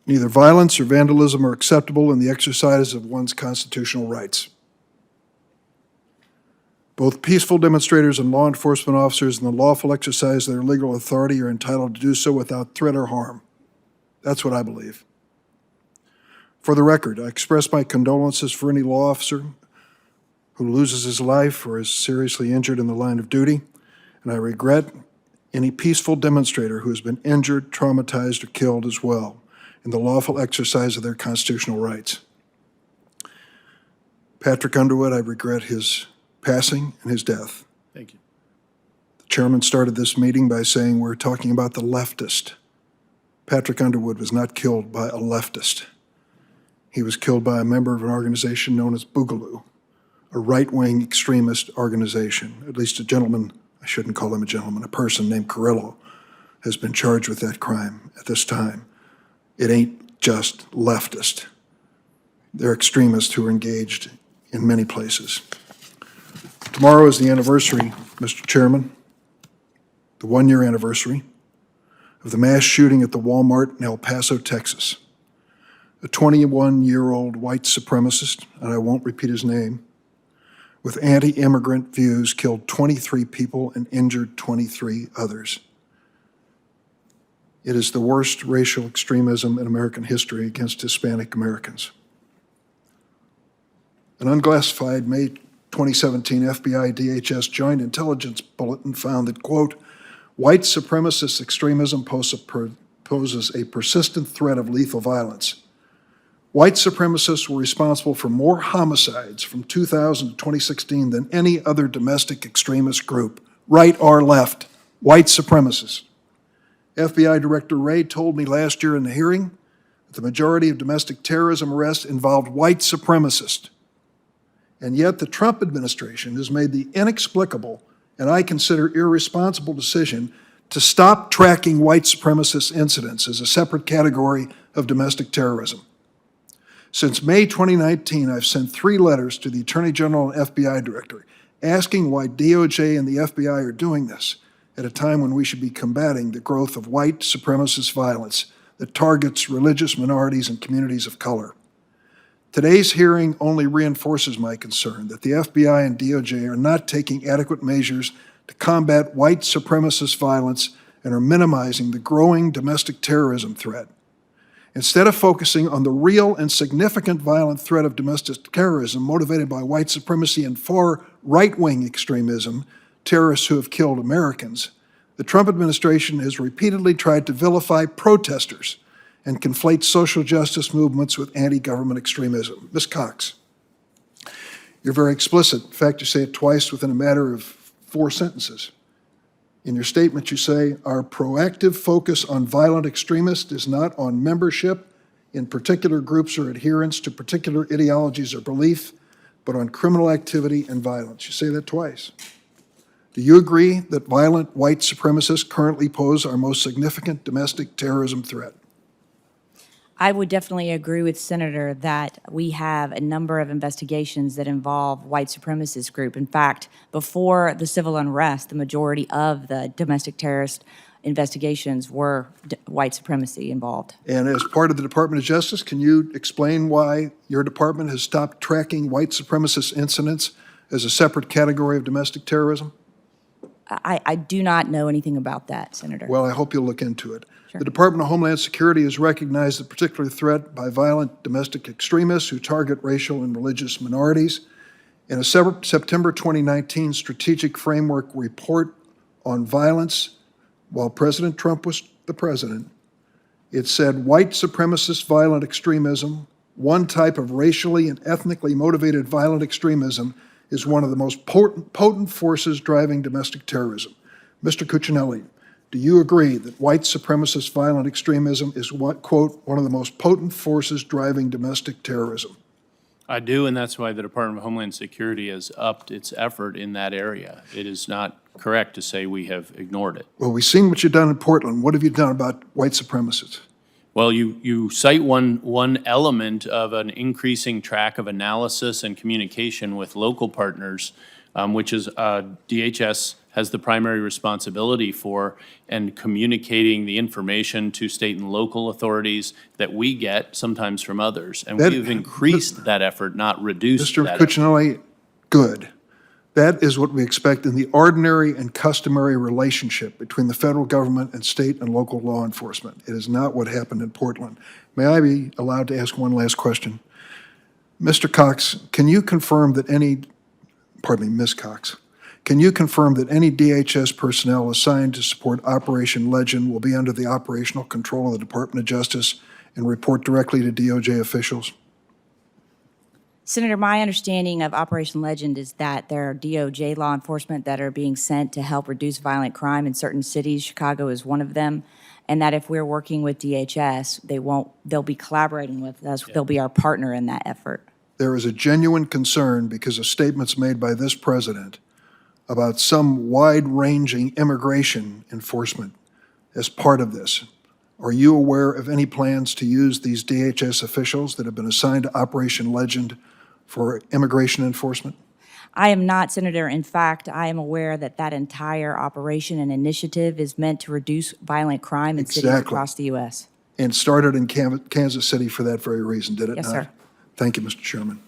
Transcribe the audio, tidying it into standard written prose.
Neither violence or vandalism are acceptable in the exercise of one's constitutional rights. Both peaceful demonstrators and law enforcement officers in the lawful exercise of their legal authority are entitled to do so without threat or harm. That's what I believe. For the record, I express my condolences for any law officer who loses his life or is seriously injured in the line of duty, and I regret any peaceful demonstrator who has been injured, traumatized, or killed as well in the lawful exercise of their constitutional rights. Patrick Underwood, I regret his passing and his death. Thank you. The chairman started this meeting by saying we're talking about the leftist. Patrick Underwood was not killed by a leftist. He was killed by a member of an organization known as Boogaloo, a right-wing extremist organization. At least a gentleman, I shouldn't call him a gentleman, a person named Carrillo has been charged with that crime at this time. It ain't just leftist. They're extremists who are engaged in many places. Tomorrow is the anniversary, Mr. Chairman, the one-year anniversary of the mass shooting at the Walmart in El Paso, Texas. A 21-year-old white supremacist, and I won't repeat his name, with anti-immigrant views killed 23 people and injured 23 others. It is the worst racial extremism in American history against Hispanic Americans. An unclassified May 2017 FBI DHS Joint Intelligence Bulletin found that, quote, white supremacist extremism poses a persistent threat of lethal violence. White supremacists were responsible for more homicides from 2000 to 2016 than any other domestic extremist group, right or left, white supremacists. FBI Director Wray told me last year in the hearing that the majority of domestic terrorism arrests involved white supremacists. And yet the Trump administration has made the inexplicable and I consider irresponsible decision to stop tracking white supremacist incidents as a separate category of domestic terrorism. Since May 2019, I've sent 3 letters to the Attorney General and FBI Director asking why DOJ and the FBI are doing this at a time when we should be combating the growth of white supremacist violence that targets religious minorities and communities of color. Today's hearing only reinforces my concern that the FBI and DOJ are not taking adequate measures to combat white supremacist violence and are minimizing the growing domestic terrorism threat. Instead of focusing on the real and significant violent threat of domestic terrorism motivated by white supremacy and far right-wing extremism, terrorists who have killed Americans, the Trump administration has repeatedly tried to vilify protesters and conflate social justice movements with anti-government extremism. Ms. Cox, you're very explicit. In fact, you say it twice within a matter of 4 sentences. In your statement, you say, our proactive focus on violent extremists is not on membership in particular groups or adherence to particular ideologies or belief, but on criminal activity and violence. You say that twice. Do you agree that violent white supremacists currently pose our most significant domestic terrorism threat? I would definitely agree with Senator that we have a number of investigations that involve white supremacist group. In fact, before the civil unrest, the majority of the domestic terrorist investigations were white supremacy involved. And as part of the Department of Justice, can you explain why your department has stopped tracking white supremacist incidents as a separate category of domestic terrorism? I do not know anything about that, Senator. Well, I hope you'll look into it. Sure. The Department of Homeland Security has recognized a particular threat by violent domestic extremists who target racial and religious minorities. In a September 2019 strategic framework report on violence, while President Trump was the president, it said white supremacist violent extremism, one type of racially and ethnically motivated violent extremism, is one of the most potent forces driving domestic terrorism. Mr. Cuccinelli, do you agree that white supremacist violent extremism is what, quote, one of the most potent forces driving domestic terrorism? I do, and that's why the Department of Homeland Security has upped its effort in that area. It is not correct to say we have ignored it. Well, we've seen what you've done in Portland. What have you done about white supremacists? Well, you cite one element of an increasing track of analysis and communication with local partners which is DHS has the primary responsibility for, and communicating the information to state and local authorities that we get sometimes from others. And That- we've increased that effort, not reduced Mr. that effort. Cuccinelli, good. That is what we expect in the ordinary and customary relationship between the federal government and state and local law enforcement. It is not what happened in Portland. May I be allowed to ask one last question? Mr. Cox, can you confirm that Ms. Cox, can you confirm that any DHS personnel assigned to support Operation Legend will be under the operational control of the Department of Justice and report directly to DOJ officials? Senator, my understanding of Operation Legend is that there are DOJ law enforcement that are being sent to help reduce violent crime in certain cities. Chicago is one of them. And that if we're working with DHS, they'll be collaborating with us. They'll be our partner in that effort. There is a genuine concern because of statements made by this president about some wide-ranging immigration enforcement as part of this. Are you aware of any plans to use these DHS officials that have been assigned to Operation Legend for immigration enforcement? I am not, Senator. In fact, I am aware that that entire operation and initiative is meant to reduce violent crime in cities Exactly. across the U.S. And started in Kansas City for that very reason, did it not? Yes, sir. Thank you, Mr. Chairman.